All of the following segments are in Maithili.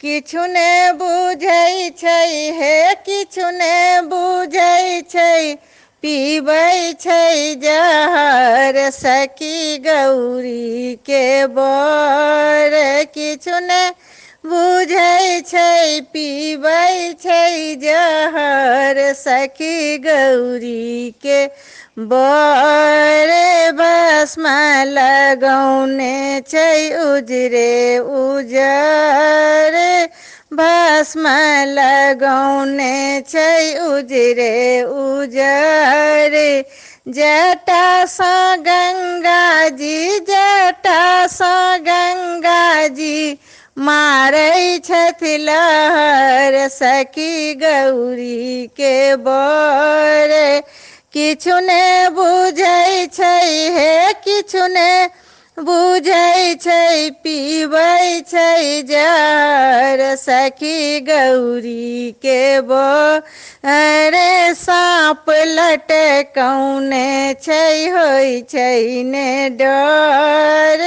किछु ने बुझै छै हे किछु ने बुझै छै पीबै छै जहर सखी गौरी के बर किछु ने बुझै छै पीबै छै जहर सखी गौरी के बर भस्म लगौने छै उजरे उजर भस्म लगौने छै उजरे उजर जटा सँ गंगा जी जटा सँ गंगा जी मारै छथि लहर सखी गौरी के बर किछु ने बुझै छै हे किछु ने बुझै छै पीबै छै जहर सखी गौरी के बर साँप लटकौने छै होइ छै ने डर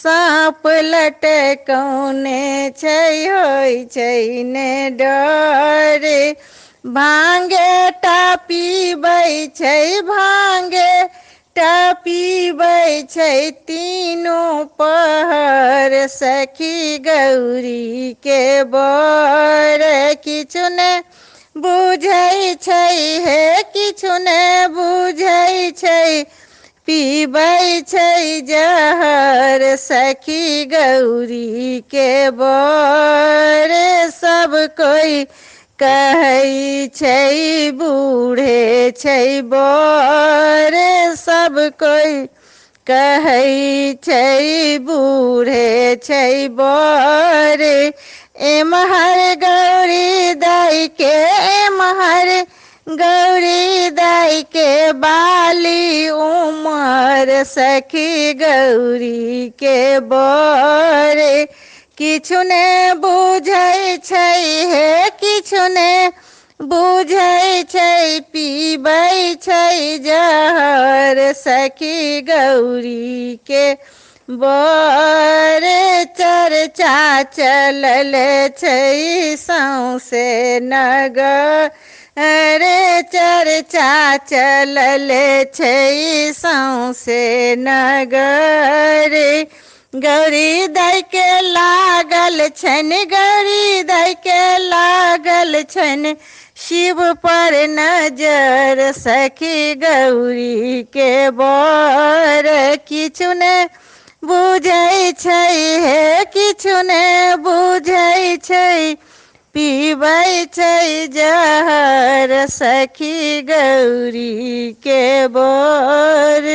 साँप लटकौने छै होइ छै ने डर भांगे टा पीबै छै भांगे टा पीबै छै तीनू पहर सखी गौरी के बर किछु ने बुझै छै हे किछु ने बुझै छै पीबै छै जहर सखी गौरी के बर सब कोई कहै छै बूढ़े छै बर सब कोई कहै छै बूढ़े छै बर एमहर गौरी दाई के एमहर गौरी दाई के बाली उमर सखी गौरी के बर किछु ने बुझै छै हे किछु ने बुझै छै पीबै छै जहर सखी गौरी के बर चर्चा चलल छै सौंसे नगर चर्चा चलल छै सौंसे नगर गौरी दाई के लागल छनि गौरी दाई के लागल छनि शिव पर नजर सखी गौरी के बर किछु ने बुझै छै हे किछु ने बुझै छै पीबै छै जहर सखी गौरी के बर।